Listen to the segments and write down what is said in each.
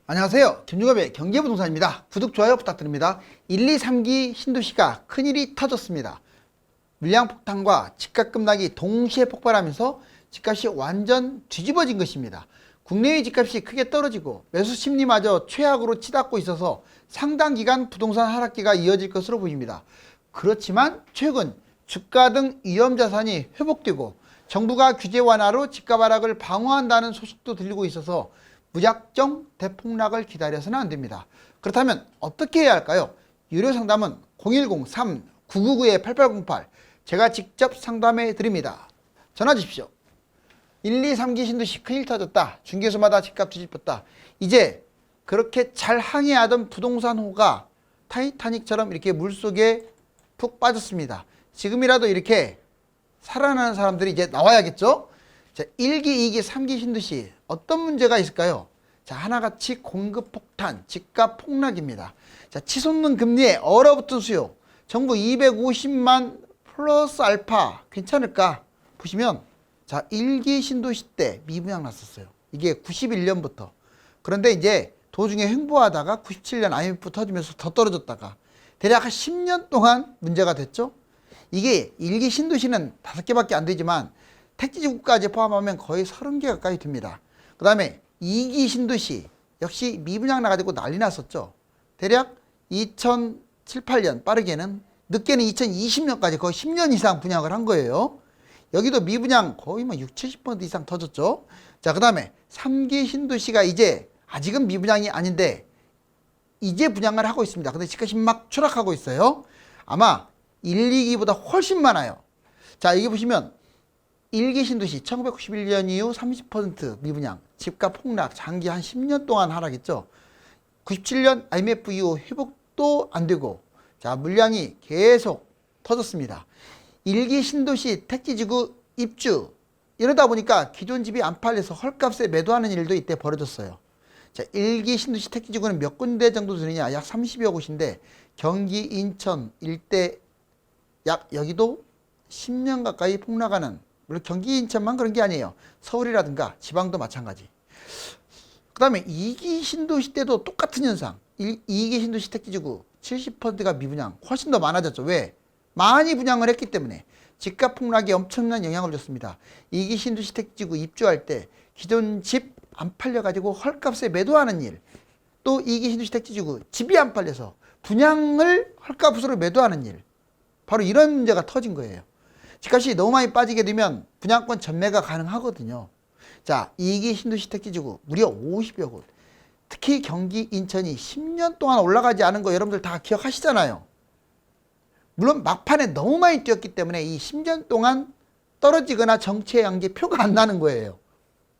안녕하세요. 김중갑의 경제부동산입니다. 구독, 좋아요 부탁드립니다. 1, 2, 3기 신도시가 큰일이 터졌습니다. 물량 폭탄과 집값 급락이 동시에 폭발하면서 집값이 완전 뒤집어진 것입니다. 국내의 집값이 크게 떨어지고 매수 심리마저 최악으로 치닫고 있어서 상당 기간 부동산 하락기가 이어질 것으로 보입니다. 그렇지만 최근 주가 등 위험자산이 회복되고 정부가 규제 완화로 집값 하락을 방어한다는 소식도 들리고 있어서 무작정 대폭락을 기다려서는 안 됩니다. 그렇다면 어떻게 해야 할까요? 유료 상담은 010-3999-8808 제가 직접 상담해 드립니다. 전화 주십시오. 1, 2, 3기 신도시 큰일 터졌다. 중개소마다 집값 뒤집혔다. 이제 그렇게 잘 항해하던 부동산호가 타이타닉처럼 이렇게 물속에 푹 빠졌습니다. 지금이라도 이렇게 살아나는 사람들이 이제 나와야겠죠? 자, 1기, 2기, 3기 신도시 어떤 문제가 있을까요? 자, 하나같이 공급 폭탄, 집값 폭락입니다. 자, 치솟는 금리에 얼어붙은 수요. 정부 250만 플러스 알파 괜찮을까? 보시면 자, 1기 신도시 때 미분양 났었어요. 이게 91년부터. 그런데 이제 도중에 횡보하다가 97년 IMF 터지면서 더 떨어졌다가 대략 한 10년 동안 문제가 됐죠. 이게 1기 신도시는 5개밖에 안 되지만 택지지구까지 포함하면 거의 30개 가까이 됩니다. 그 다음에 2기 신도시 역시 미분양 나가지고 난리 났었죠. 대략 2007, 8년 빠르게는 늦게는 2020년까지 거의 10년 이상 분양을 한 거예요. 여기도 미분양 거의 뭐 60, 70% 이상 터졌죠. 자, 그 다음에 3기 신도시가 이제 아직은 미분양이 아닌데 이제 분양을 하고 있습니다. 근데 집값이 막 추락하고 있어요. 아마 1, 2기보다 훨씬 많아요. 자, 여기 보시면 1기 신도시 1991년 이후 30% 미분양, 집값 폭락, 장기 한 10년 동안 하락했죠. 97년 IMF 이후 회복도 안 되고 자, 물량이 계속 터졌습니다. 1기 신도시 택지지구 입주 이러다 보니까 기존 집이 안 팔려서 헐값에 매도하는 일도 이때 벌어졌어요. 자, 1기 신도시 택지지구는 몇 군데 정도 되느냐? 약 30여 곳인데 경기, 인천 일대 약 여기도 10년 가까이 폭락하는, 물론 경기, 인천만 그런 게 아니에요. 서울이라든가 지방도 마찬가지. 그 다음에 2기 신도시 때도 똑같은 현상. 2기 신도시 택지지구 70%가 미분양, 훨씬 더 많아졌죠. 왜? 많이 분양을 했기 때문에 집값 폭락에 엄청난 영향을 줬습니다. 2기 신도시 택지지구 입주할 때 기존 집 안 팔려가지고 헐값에 매도하는 일, 또 2기 신도시 택지지구 집이 안 팔려서 분양을 헐값으로 매도하는 일, 바로 이런 문제가 터진 거예요. 집값이 너무 많이 빠지게 되면 분양권 전매가 가능하거든요. 자, 2기 신도시 택지지구 무려 50여 곳. 특히 경기, 인천이 10년 동안 올라가지 않은 거 여러분들 다 기억하시잖아요. 물론 막판에 너무 많이 뛰었기 때문에 이 10년 동안 떨어지거나 정체 양지 표가 안 나는 거예요.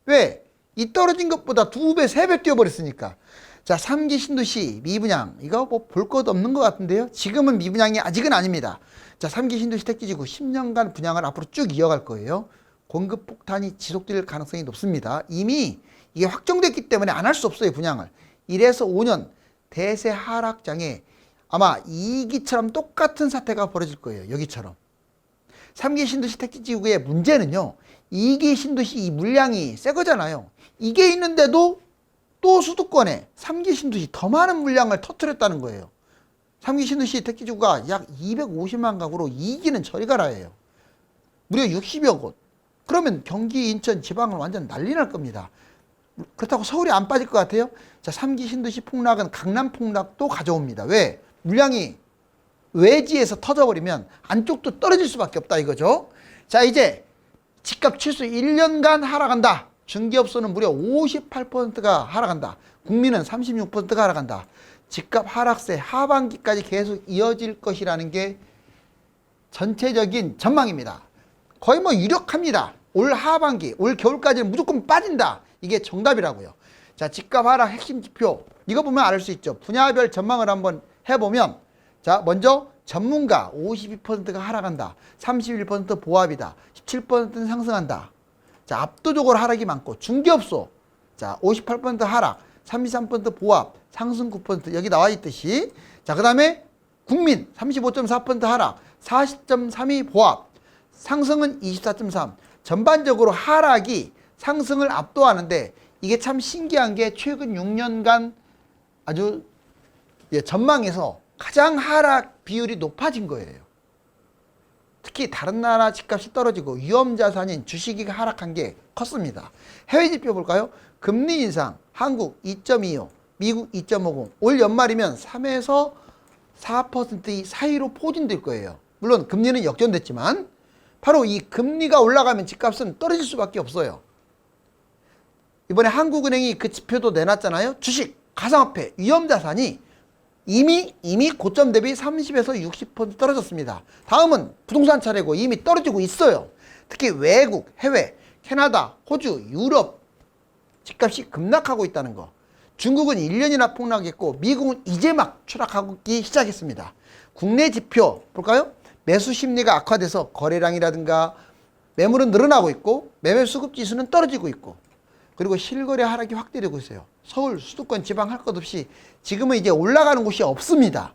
왜? 이 떨어진 것보다 2배, 3배 뛰어버렸으니까. 자, 3기 신도시 미분양 이거 뭐 볼 것 없는 것 같은데요. 지금은 미분양이 아직은 아닙니다. 자, 3기 신도시 택지지구 10년간 분양을 앞으로 쭉 이어갈 거예요. 공급 폭탄이 지속될 가능성이 높습니다. 이미 이게 확정됐기 때문에 안 할 수 없어요. 분양을. 1에서 5년 대세 하락장에 아마 2기처럼 똑같은 사태가 벌어질 거예요. 여기처럼. 3기 신도시 택지지구의 문제는요, 2기 신도시 이 물량이 새 거잖아요. 이게 있는데도 또 수도권에 3기 신도시 더 많은 물량을 터뜨렸다는 거예요. 3기 신도시 택지지구가 약 250만 가구로 2기는 저리 가라예요. 무려 60여 곳. 그러면 경기, 인천, 지방은 완전 난리 날 겁니다. 그렇다고 서울이 안 빠질 것 같아요? 자, 3기 신도시 폭락은 강남 폭락도 가져옵니다. 왜? 물량이 외지에서 터져버리면 안쪽도 떨어질 수밖에 없다 이거죠. 자, 이제 집값 최소 1년간 하락한다. 중개업소는 무려 58%가 하락한다. 국민은 36%가 하락한다. 집값 하락세 하반기까지 계속 이어질 것이라는 게 전체적인 전망입니다. 거의 뭐 유력합니다. 올 하반기, 올 겨울까지는 무조건 빠진다. 이게 정답이라고요. 자, 집값 하락 핵심 지표 이거 보면 알 수 있죠. 분야별 전망을 한번 해보면 자, 먼저 전문가 52%가 하락한다. 31% 보합이다. 17%는 상승한다. 자, 압도적으로 하락이 많고 중개업소 자, 58% 하락, 33% 보합, 상승 9% 여기 나와 있듯이 자, 그 다음에 국민 35.4% 하락, 40.3이 보합, 상승은 24.3. 전반적으로 하락이 상승을 압도하는데 이게 참 신기한 게 최근 6년간 아주 전망에서 가장 하락 비율이 높아진 거예요. 특히 다른 나라 집값이 떨어지고 위험자산인 주식이 하락한 게 컸습니다. 해외 지표 볼까요? 금리 인상 한국 2.25, 미국 2.50, 올 연말이면 3에서 4% 사이로 포진될 거예요. 물론 금리는 역전됐지만 바로 이 금리가 올라가면 집값은 떨어질 수밖에 없어요. 이번에 한국은행이 그 지표도 내놨잖아요. 주식, 가상화폐, 위험자산이 이미 고점 대비 30에서 60% 떨어졌습니다. 다음은 부동산 차례고 이미 떨어지고 있어요. 특히 외국, 해외, 캐나다, 호주, 유럽 집값이 급락하고 있다는 거. 중국은 1년이나 폭락했고 미국은 이제 막 추락하기 시작했습니다. 국내 지표 볼까요? 매수 심리가 악화돼서 거래량이라든가 매물은 늘어나고 있고 매매 수급 지수는 떨어지고 있고 그리고 실거래 하락이 확대되고 있어요. 서울, 수도권, 지방 할 것 없이 지금은 이제 올라가는 곳이 없습니다.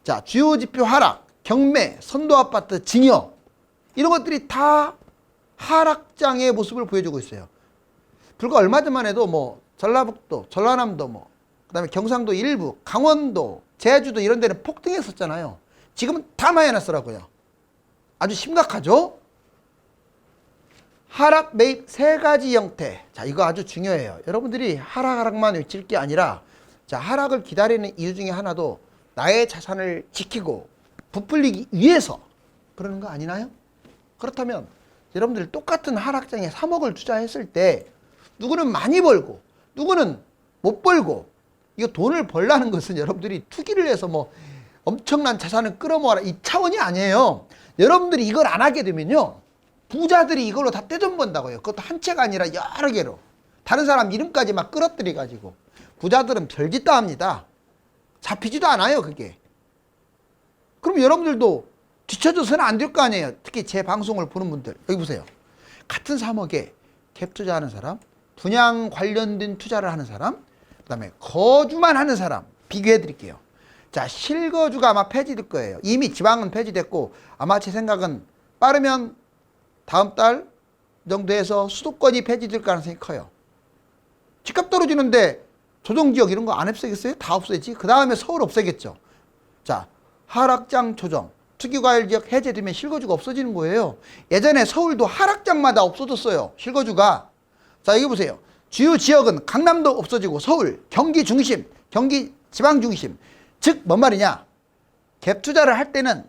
자, 주요 지표 하락, 경매, 선도아파트, 증여 이런 것들이 다 하락장의 모습을 보여주고 있어요. 불과 얼마 전만 해도 뭐 전라북도, 전라남도 그다음에 경상도 일부, 강원도, 제주도 이런 데는 폭등했었잖아요. 지금은 다 마이너스라고요. 아주 심각하죠? 하락 매입 세 가지 형태. 자, 이거 아주 중요해요. 여러분들이 하락만 외칠 게 아니라 자, 하락을 기다리는 이유 중에 하나도 나의 자산을 지키고 부풀리기 위해서 그러는 거 아니나요? 그렇다면 여러분들 똑같은 하락장에 3억을 투자했을 때 누구는 많이 벌고 누구는 못 벌고 이거 돈을 벌라는 것은 여러분들이 투기를 해서 뭐 엄청난 자산을 끌어모아라 이 차원이 아니에요. 여러분들이 이걸 안 하게 되면요. 부자들이 이걸로 다 떼돈 번다고요. 그것도 한 채가 아니라 여러 개로. 다른 사람 이름까지 막 끌어들여 가지고. 부자들은 별짓 다 합니다. 잡히지도 않아요, 그게. 그럼 여러분들도 뒤쳐져서는 안 될 거 아니에요. 특히 제 방송을 보는 분들. 여기 보세요. 같은 3억에 갭 투자하는 사람, 분양 관련된 투자를 하는 사람, 그 다음에 거주만 하는 사람 비교해 드릴게요. 자, 실거주가 아마 폐지될 거예요. 이미 지방은 폐지됐고 아마 제 생각은 빠르면 다음 달 정도에서 수도권이 폐지될 가능성이 커요. 집값 떨어지는데 조정지역 이런 거 안 없애겠어요? 다 없애지. 그 다음에 서울 없애겠죠. 자, 하락장 조정, 투기과열지역 해제되면 실거주가 없어지는 거예요. 예전에 서울도 하락장마다 없어졌어요. 실거주가. 자, 여기 보세요. 주요 지역은 강남도 없어지고 서울, 경기 중심, 경기 지방 중심. 즉, 뭔 말이냐. 갭 투자를 할 때는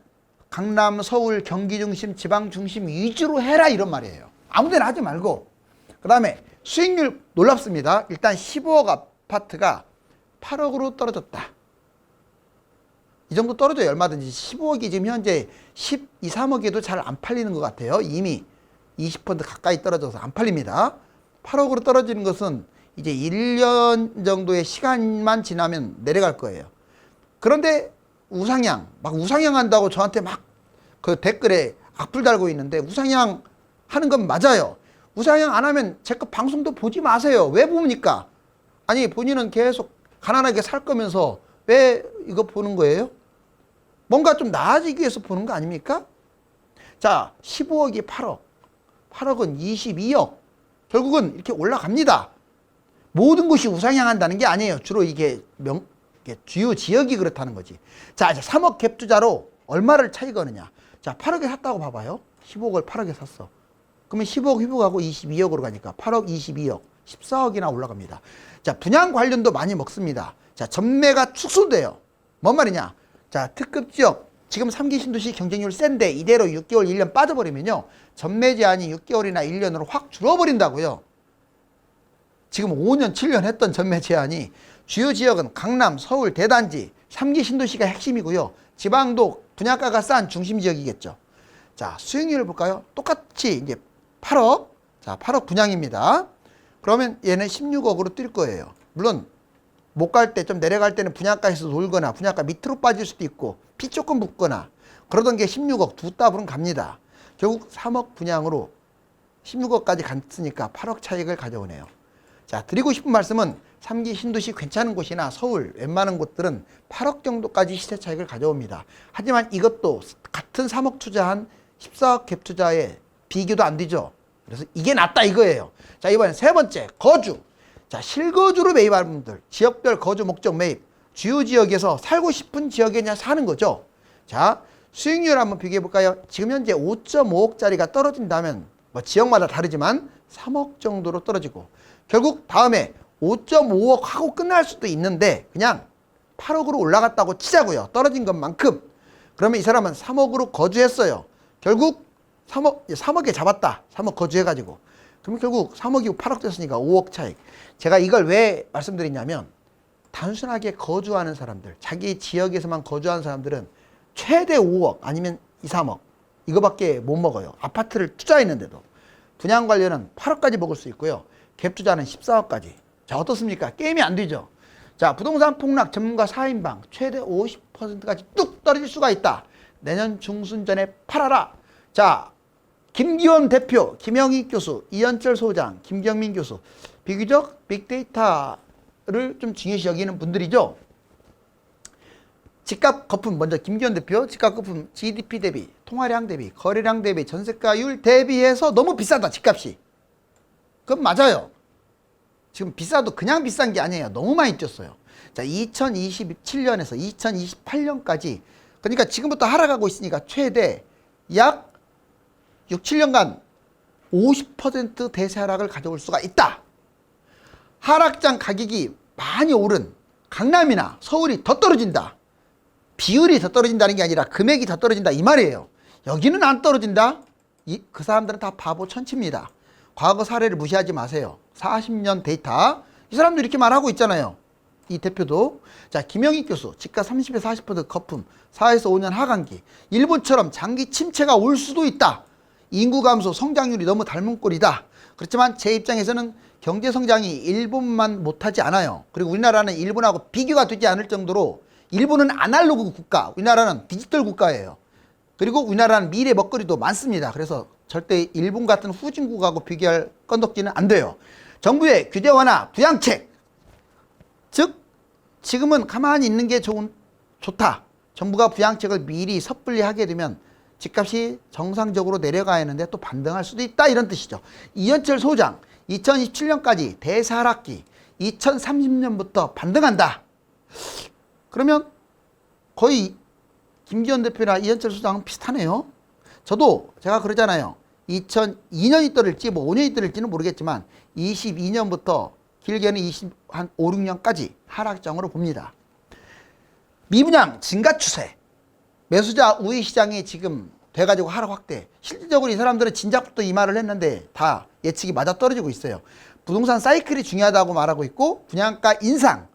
강남, 서울, 경기 중심, 지방 중심 위주로 해라 이런 말이에요. 아무 데나 하지 말고. 그 다음에 수익률 놀랍습니다. 일단 15억 아파트가 8억으로 떨어졌다. 이 정도 떨어져요. 얼마든지. 15억이 지금 현재 12, 3억에도 잘 안 팔리는 것 같아요. 이미 20% 가까이 떨어져서 안 팔립니다. 8억으로 떨어지는 것은 이제 1년 정도의 시간만 지나면 내려갈 거예요. 그런데 우상향, 막 우상향 한다고 저한테 막 그 댓글에 악플 달고 있는데 우상향 하는 건 맞아요. 우상향 안 하면 제 거 방송도 보지 마세요. 왜 봅니까? 아니, 본인은 계속 가난하게 살 거면서 왜 이거 보는 거예요? 뭔가 좀 나아지기 위해서 보는 거 아닙니까? 자, 15억이 8억, 8억은 22억. 결국은 이렇게 올라갑니다. 모든 곳이 우상향한다는 게 아니에요. 주로 이게 주요 지역이 그렇다는 거지. 자, 이제 3억 갭 투자로 얼마를 차이 거느냐. 자, 8억에 샀다고 봐봐요. 15억을 8억에 샀어. 그러면 15억 회복하고 22억으로 가니까 8억, 22억, 14억이나 올라갑니다. 자, 분양 관련도 많이 먹습니다. 자, 전매가 축소돼요. 뭔 말이냐. 자, 특급 지역, 지금 3기 신도시 경쟁률 센데 이대로 6개월, 1년 빠져버리면요. 전매 제한이 6개월이나 1년으로 확 줄어버린다고요. 지금 5년, 7년 했던 전매 제한이 주요 지역은 강남, 서울, 대단지, 3기 신도시가 핵심이고요. 지방도 분양가가 싼 중심 지역이겠죠. 자, 수익률을 볼까요? 똑같이 이제 8억. 자, 8억 분양입니다. 그러면 얘는 16억으로 뛸 거예요. 물론 못 갈 때 좀 내려갈 때는 분양가에서 놀거나 분양가 밑으로 빠질 수도 있고 피 조금 붙거나 그러던 게 16억 두 따블은 갑니다. 결국 3억 분양으로 16억까지 갔으니까 8억 차익을 가져오네요. 자, 드리고 싶은 말씀은 3기 신도시 괜찮은 곳이나 서울 웬만한 곳들은 8억 정도까지 시세 차익을 가져옵니다. 하지만 이것도 같은 3억 투자한 14억 갭 투자에 비교도 안 되죠. 그래서 이게 낫다 이거예요. 자, 이번엔 세 번째 거주. 자, 실거주로 매입하는 분들, 지역별 거주 목적 매입, 주요 지역에서 살고 싶은 지역에 그냥 사는 거죠. 자, 수익률 한번 비교해 볼까요? 지금 현재 5.5억짜리가 떨어진다면 뭐 지역마다 다르지만 3억 정도로 떨어지고, 결국 다음에 5.5억 하고 끝날 수도 있는데 그냥 8억으로 올라갔다고 치자고요. 떨어진 것만큼. 그러면 이 사람은 3억으로 거주했어요. 결국 3억에 잡았다. 3억 거주해가지고. 그럼 결국 3억이고 8억 됐으니까 5억 차익. 제가 이걸 왜 말씀드리냐면, 단순하게 거주하는 사람들, 자기 지역에서만 거주하는 사람들은 최대 5억 아니면 2, 3억 이거밖에 못 먹어요. 아파트를 투자했는데도. 분양관리는 8억까지 먹을 수 있고요. 갭 투자는 14억까지. 자, 어떻습니까? 게임이 안 되죠. 자, 부동산 폭락 전문가 4인방 최대 50%까지 뚝 떨어질 수가 있다. 내년 중순 전에 팔아라. 자, 김기원 대표, 김영희 교수, 이현철 소장, 김경민 교수, 비교적 빅데이터를 좀 중요시 여기는 분들이죠. 집값 거품, 먼저 김기원 대표, 집값 거품 GDP 대비, 통화량 대비, 거래량 대비, 전세가율 대비해서 너무 비싸다, 집값이. 그건 맞아요. 지금 비싸도 그냥 비싼 게 아니에요. 너무 많이 뛰었어요. 자, 2027년에서 2028년까지, 그러니까 지금부터 하락하고 있으니까 최대 약 6, 7년간 50% 대세 하락을 가져올 수가 있다. 하락장 가격이 많이 오른 강남이나 서울이 더 떨어진다. 비율이 더 떨어진다는 게 아니라 금액이 더 떨어진다 이 말이에요. 여기는 안 떨어진다. 그 사람들은 다 바보 천치입니다. 과거 사례를 무시하지 마세요. 40년 데이터. 이 사람도 이렇게 말하고 있잖아요. 이 대표도. 자, 김영희 교수, 집값 30에서 40% 거품, 4에서 5년 하강기. 일본처럼 장기 침체가 올 수도 있다. 인구 감소, 성장률이 너무 닮은 꼴이다. 그렇지만 제 입장에서는 경제 성장이 일본만 못하지 않아요. 그리고 우리나라는 일본하고 비교가 되지 않을 정도로, 일본은 아날로그 국가, 우리나라는 디지털 국가예요. 그리고 우리나라는 미래 먹거리도 많습니다. 그래서 절대 일본 같은 후진국하고 비교할 건덕지는 안 돼요. 정부의 규제 완화, 부양책. 즉, 지금은 가만히 있는 게 좋다. 정부가 부양책을 미리 섣불리 하게 되면 집값이 정상적으로 내려가야 하는데 또 반등할 수도 있다, 이런 뜻이죠. 이현철 소장, 2027년까지 대사락기, 2030년부터 반등한다. 그러면 거의 김기현 대표나 이현철 소장은 비슷하네요. 저도 제가 그러잖아요. 2002년이 떨어질지 뭐 5년이 떨어질지는 모르겠지만 22년부터 길게는 한 5, 6년까지 하락장으로 봅니다. 미분양 증가 추세. 매수자 우위 시장이 지금 돼가지고 하락 확대. 실질적으로 이 사람들은 진작부터 이 말을 했는데 다 예측이 맞아 떨어지고 있어요. 부동산 사이클이 중요하다고 말하고 있고, 분양가 인상.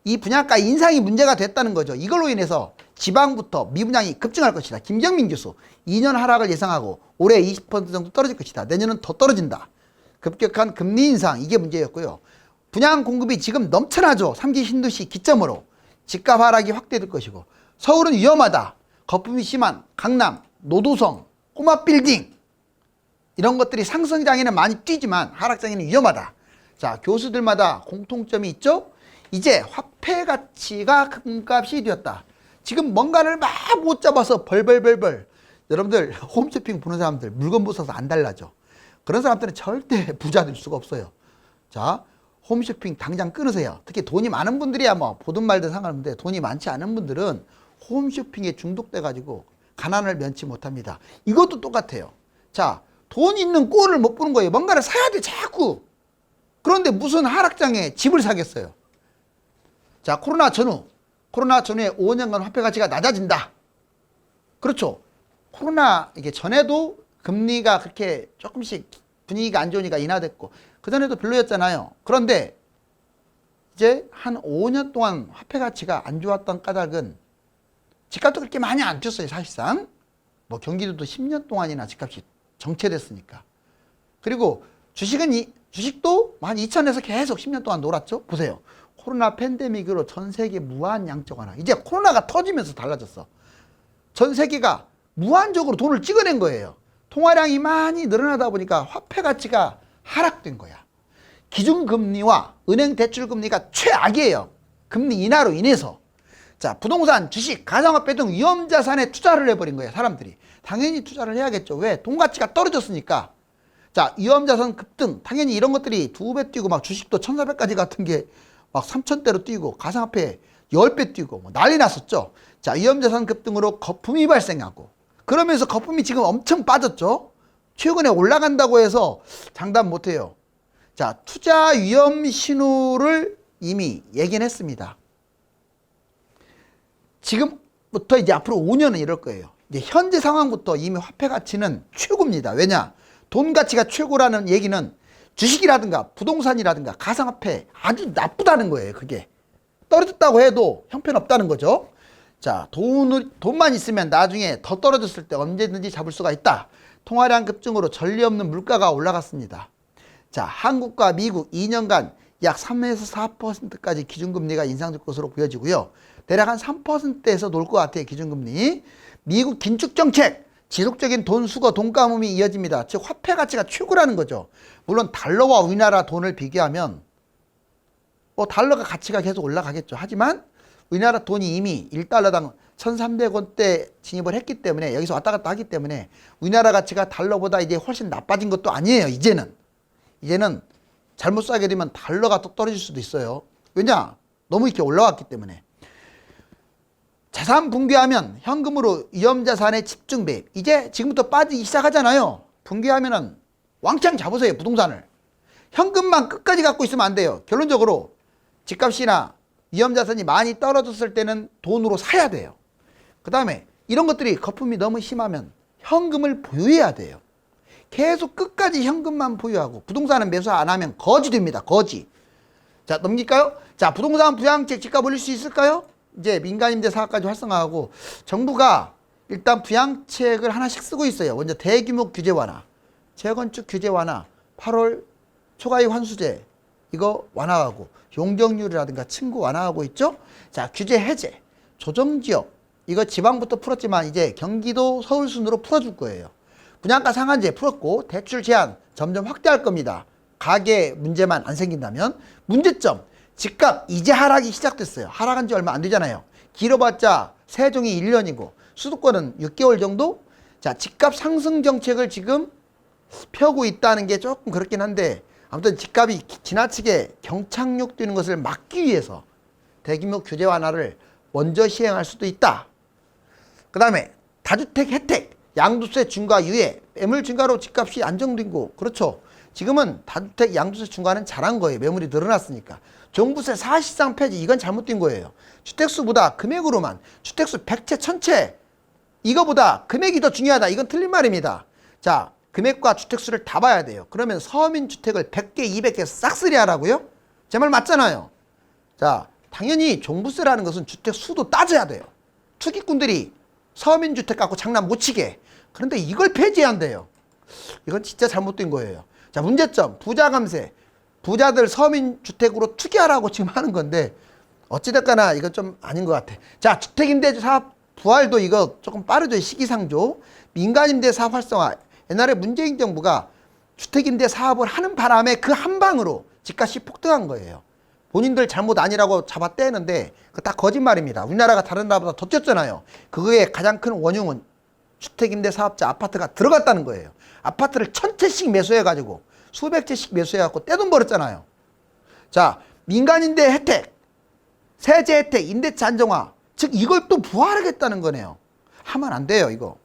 이 분양가 인상이 문제가 됐다는 거죠. 이걸로 인해서 지방부터 미분양이 급증할 것이다. 김경민 교수, 2년 하락을 예상하고 올해 20% 정도 떨어질 것이다. 내년은 더 떨어진다. 급격한 금리 인상, 이게 문제였고요. 분양 공급이 지금 넘쳐나죠. 3기 신도시 기점으로. 집값 하락이 확대될 것이고, 서울은 위험하다. 거품이 심한 강남, 노도성, 꼬마 빌딩, 이런 것들이 상승장에는 많이 뛰지만 하락장에는 위험하다. 자, 교수들마다 공통점이 있죠. 이제 화폐 가치가 금값이 되었다. 지금 뭔가를 막 못 잡아서 벌벌벌벌. 여러분들 홈쇼핑 보는 사람들 물건 보셔서 안 달라져. 그런 사람들은 절대 부자 될 수가 없어요. 자, 홈쇼핑 당장 끊으세요. 특히 돈이 많은 분들이야 뭐 보든 말든 상관없는데, 돈이 많지 않은 분들은 홈쇼핑에 중독돼 가지고 가난을 면치 못합니다. 이것도 똑같아요. 자, 돈 있는 꼴을 못 보는 거예요. 뭔가를 사야 돼 자꾸. 그런데 무슨 하락장에 집을 사겠어요. 자, 코로나 전후에 5년간 화폐 가치가 낮아진다. 그렇죠. 코로나 이게 전에도 금리가 그렇게 조금씩 분위기가 안 좋으니까 인하됐고, 그전에도 별로였잖아요. 그런데 이제 한 5년 동안 화폐 가치가 안 좋았던 까닭은 집값도 그렇게 많이 안 뛰었어요, 사실상. 뭐 경기도도 10년 동안이나 집값이 정체됐으니까. 그리고 주식도 한 2000에서 계속 10년 동안 놀았죠. 보세요. 코로나 팬데믹으로 전 세계 무한 양적 완화. 이제 코로나가 터지면서 달라졌어. 전 세계가 무한적으로 돈을 찍어낸 거예요. 통화량이 많이 늘어나다 보니까 화폐 가치가 하락된 거야. 기준금리와 은행 대출금리가 최악이에요. 금리 인하로 인해서. 자, 부동산, 주식, 가상화폐 등 위험자산에 투자를 해버린 거예요, 사람들이. 당연히 투자를 해야겠죠. 왜? 돈 가치가 떨어졌으니까. 자, 위험자산 급등. 당연히 이런 것들이 2배 뛰고 막 주식도 1,400까지 같은 게 막 3,000대로 뛰고 가상화폐 10배 뛰고 뭐 난리 났었죠. 자, 위험자산 급등으로 거품이 발생하고 그러면서 거품이 지금 엄청 빠졌죠. 최근에 올라간다고 해서 장담 못해요. 자, 투자 위험 신호를 이미 얘기는 했습니다. 지금부터 이제 앞으로 5년은 이럴 거예요. 이제 현재 상황부터 이미 화폐 가치는 최고입니다. 왜냐? 돈 가치가 최고라는 얘기는 주식이라든가 부동산이라든가 가상화폐 아주 나쁘다는 거예요. 그게 떨어졌다고 해도 형편없다는 거죠. 자, 돈만 있으면 나중에 더 떨어졌을 때 언제든지 잡을 수가 있다. 통화량 급증으로 전례 없는 물가가 올라갔습니다. 자, 한국과 미국 2년간 약 3에서 4%까지 기준금리가 인상될 것으로 보여지고요. 대략 한 3%에서 놀 것 같아요. 기준금리. 미국 긴축정책, 지속적인 돈 수거, 돈 가뭄이 이어집니다. 즉 화폐 가치가 최고라는 거죠. 물론 달러와 우리나라 돈을 비교하면 달러가 가치가 계속 올라가겠죠. 하지만 우리나라 돈이 이미 1달러당 1,300원대 진입을 했기 때문에 여기서 왔다 갔다 하기 때문에 우리나라 가치가 달러보다 이제 훨씬 나빠진 것도 아니에요. 이제는 잘못 사게 되면 달러가 또 떨어질 수도 있어요. 왜냐? 너무 이렇게 올라왔기 때문에. 자산 붕괴하면 현금으로 위험자산의 집중 매입. 이제 지금부터 빠지기 시작하잖아요. 붕괴하면은 왕창 잡으세요. 부동산을. 현금만 끝까지 갖고 있으면 안 돼요. 결론적으로 집값이나 위험자산이 많이 떨어졌을 때는 돈으로 사야 돼요. 그 다음에 이런 것들이 거품이 너무 심하면 현금을 보유해야 돼요. 계속 끝까지 현금만 보유하고 부동산은 매수 안 하면 거지 됩니다. 거지. 자, 넘길까요? 자, 부동산 부양책 집값 올릴 수 있을까요? 이제 민간임대 사업까지 활성화하고 정부가 일단 부양책을 하나씩 쓰고 있어요. 먼저 대규모 규제 완화, 재건축 규제 완화, 8월 초과이익 환수제 이거 완화하고 용적률이라든가 층고 완화하고 있죠. 자, 규제 해제, 조정지역 이거 지방부터 풀었지만 이제 경기도 서울 순으로 풀어줄 거예요. 분양가 상한제 풀었고 대출 제한 점점 확대할 겁니다. 가계 문제만 안 생긴다면. 문제점, 집값 이제 하락이 시작됐어요. 하락한 지 얼마 안 되잖아요. 길어봤자 세종이 1년이고 수도권은 6개월 정도. 자, 집값 상승 정책을 지금 펴고 있다는 게 조금 그렇긴 한데 아무튼 집값이 지나치게 경착륙 되는 것을 막기 위해서 대규모 규제 완화를 먼저 시행할 수도 있다. 그 다음에 다주택 혜택, 양도세 중과 유예, 매물 증가로 집값이 안정되고 그렇죠. 지금은 다주택 양도세 중과는 잘한 거예요. 매물이 늘어났으니까. 종부세 사실상 폐지, 이건 잘못된 거예요. 주택수보다 금액으로만, 주택수 100채, 1000채 이거보다 금액이 더 중요하다. 이건 틀린 말입니다. 자, 금액과 주택수를 다 봐야 돼요. 그러면 서민주택을 100개, 200개 싹쓸이 하라고요? 제 말 맞잖아요. 자, 당연히 종부세라는 것은 주택수도 따져야 돼요. 투기꾼들이 서민주택 갖고 장난 못 치게. 그런데 이걸 폐지한대요. 이건 진짜 잘못된 거예요. 자, 문제점, 부자 감세. 부자들 서민주택으로 투기하라고 지금 하는 건데 어찌됐거나 이건 좀 아닌 것 같아. 자, 주택임대 사업 부활도 이거 조금 빠르죠. 시기상조. 민간임대 사업 활성화. 옛날에 문재인 정부가 주택임대 사업을 하는 바람에 그 한 방으로 집값이 폭등한 거예요. 본인들 잘못 아니라고 잡아떼는데 그거 다 거짓말입니다. 우리나라가 다른 나라보다 더 뛰었잖아요. 그거의 가장 큰 원흉은 주택임대 사업자 아파트가 들어갔다는 거예요. 아파트를 1000채씩 매수해가지고 수백 채씩 매수해갖고 떼돈 벌었잖아요. 자, 민간임대 혜택, 세제 혜택, 임대차 안정화. 즉 이걸 또 부활하겠다는 거네요. 하면 안 돼요. 이거.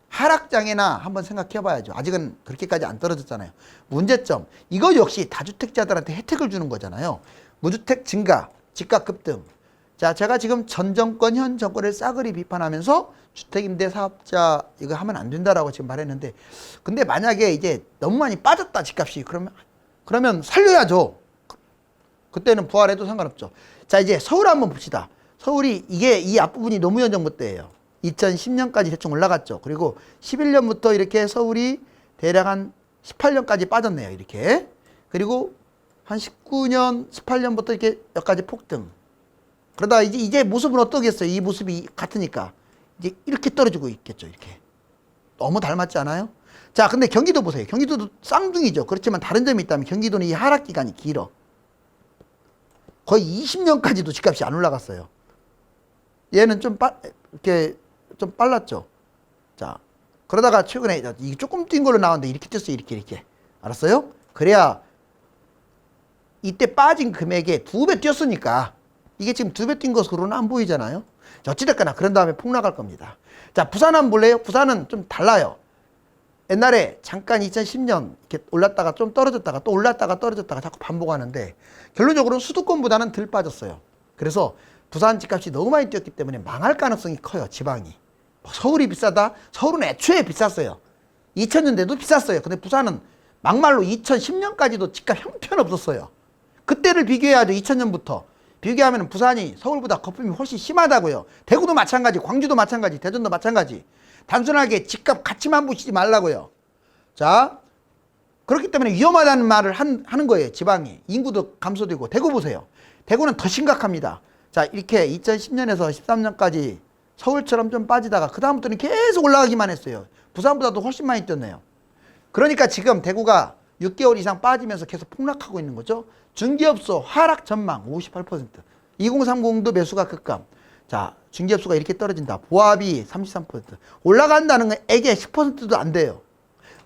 하락장애나 한번 생각해 봐야죠. 아직은 그렇게까지 안 떨어졌잖아요. 문제점, 이거 역시 다주택자들한테 혜택을 주는 거잖아요. 무주택 증가, 집값 급등. 자, 제가 지금 전 정권, 현 정권을 싸그리 비판하면서 주택임대 사업자 이거 하면 안 된다라고 지금 말했는데, 근데 만약에 이제 너무 많이 빠졌다 집값이 그러면 살려야죠. 그때는 부활해도 상관없죠. 자, 이제 서울 한번 봅시다. 서울이 이게 이 앞부분이 노무현 정부 때예요. 2010년까지 대충 올라갔죠. 그리고 11년부터 이렇게 서울이 대략 한 18년까지 빠졌네요. 이렇게. 그리고 한 19년, 18년부터 이렇게 여기까지 폭등. 그러다 이제 모습은 어떠겠어요? 이 모습이 같으니까. 이제 이렇게 떨어지고 있겠죠. 이렇게. 너무 닮았지 않아요? 자, 근데 경기도 보세요. 경기도도 쌍둥이죠. 그렇지만 다른 점이 있다면 경기도는 이 하락 기간이 길어. 거의 20년까지도 집값이 안 올라갔어요. 얘는 이렇게 좀 빨랐죠. 자, 그러다가 최근에 이게 조금 뛴 걸로 나왔는데 이렇게 뛰었어요. 이렇게. 알았어요? 그래야 이때 빠진 금액에 2배 뛰었으니까 이게 지금 2배 뛴 것으로는 안 보이잖아요. 자, 어찌됐거나 그런 다음에 폭락할 겁니다. 자, 부산 한번 볼래요? 부산은 좀 달라요. 옛날에 잠깐 2010년 이렇게 올랐다가 좀 떨어졌다가 또 올랐다가 떨어졌다가 자꾸 반복하는데 결론적으로는 수도권보다는 덜 빠졌어요. 그래서 부산 집값이 너무 많이 뛰었기 때문에 망할 가능성이 커요. 지방이. 서울이 비싸다? 서울은 애초에 비쌌어요. 2000년대도 비쌌어요. 근데 부산은 막말로 2010년까지도 집값 형편없었어요. 그때를 비교해야죠. 2000년부터. 비교하면 부산이 서울보다 거품이 훨씬 심하다고요. 대구도 마찬가지, 광주도 마찬가지, 대전도 마찬가지. 단순하게 집값 가치만 보시지 말라고요. 자, 그렇기 때문에 위험하다는 말을 하는 거예요. 지방이. 인구도 감소되고. 대구 보세요. 대구는 더 심각합니다. 자, 이렇게 2010년에서 13년까지 서울처럼 좀 빠지다가 그 다음부터는 계속 올라가기만 했어요. 부산보다도 훨씬 많이 뛰었네요. 그러니까 지금 대구가 6개월 이상 빠지면서 계속 폭락하고 있는 거죠. 중개업소 하락 전망 58%. 2030도 매수가 급감. 자, 중개업소가 이렇게 떨어진다. 보합이 33%. 올라간다는 건 액에 10%도 안 돼요.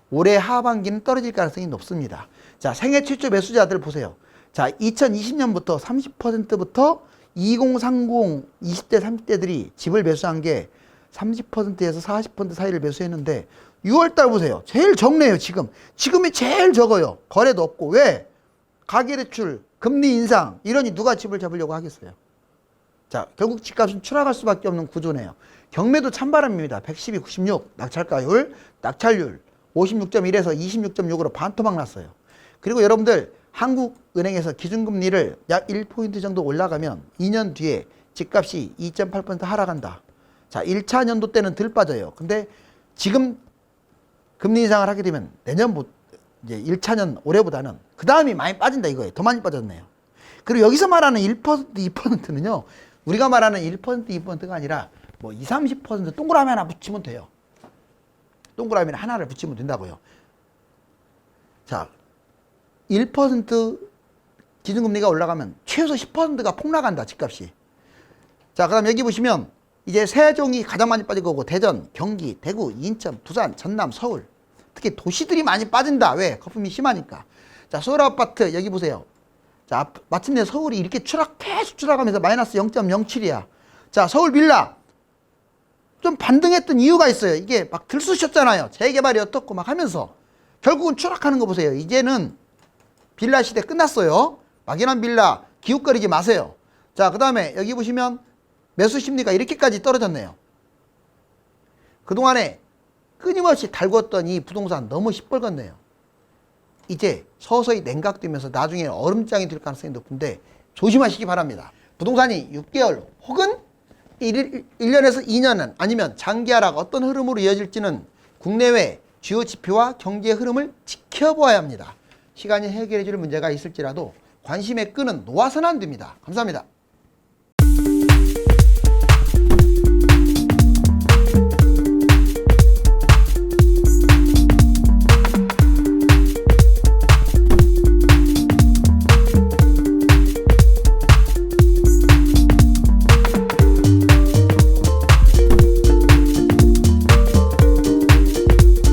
올해 하반기는 떨어질 가능성이 높습니다. 자, 생애 최초 매수자들 보세요. 자, 2020년부터 30%부터 2030, 20대, 30대들이 집을 매수한 게 30%에서 40% 사이를 매수했는데 6월달 보세요. 제일 적네요, 지금. 지금이 제일 적어요. 거래도 없고. 왜? 가계대출, 금리 인상, 이러니 누가 집을 잡으려고 하겠어요. 자, 결국 집값은 추락할 수밖에 없는 구조네요. 경매도 찬바람입니다. 112, 96, 낙찰가율, 낙찰률 56.1에서 26.6으로 반토막 났어요. 그리고 여러분들 한국은행에서 기준금리를 약 1포인트 정도 올라가면 2년 뒤에 집값이 2.8% 하락한다. 자, 1차 년도 때는 덜 빠져요. 근데 지금 금리 인상을 하게 되면 내년부터 이제 1차년 올해보다는 그 다음이 많이 빠진다 이거예요. 더 많이 빠졌네요. 그리고 여기서 말하는 1%, 2%는요. 우리가 말하는 1%, 2%가 아니라 뭐 20, 30% 동그라미 하나 붙이면 돼요. 동그라미 하나를 붙이면 된다고요. 자, 1% 기준금리가 올라가면 최소 10%가 폭락한다, 집값이. 자, 그 다음 여기 보시면 이제 세종이 가장 많이 빠질 거고 대전, 경기, 대구, 인천, 부산, 전남, 서울. 특히 도시들이 많이 빠진다. 왜? 거품이 심하니까. 자, 서울 아파트 여기 보세요. 자, 마침내 서울이 이렇게 계속 추락하면서 마이너스 0.07이야. 자, 서울 빌라. 좀 반등했던 이유가 있어요. 이게 막 들쑤셨잖아요. 재개발이 어떻고 막 하면서. 결국은 추락하는 거 보세요. 이제는 빌라 시대 끝났어요. 막연한 빌라 기웃거리지 마세요. 자, 그 다음에 여기 보시면 매수 심리가 이렇게까지 떨어졌네요. 그동안에 끊임없이 달궜던 이 부동산 너무 시뻘겋네요. 이제 서서히 냉각되면서 나중에 얼음장이 될 가능성이 높은데 조심하시기 바랍니다. 부동산이 6개월 혹은 1년에서 2년은 아니면 장기 하락 어떤 흐름으로 이어질지는 국내외 주요 지표와 경기의 흐름을 지켜보아야 합니다. 시간이 해결해 줄 문제가 있을지라도 관심의 끈은 놓아서는 안 됩니다. 감사합니다.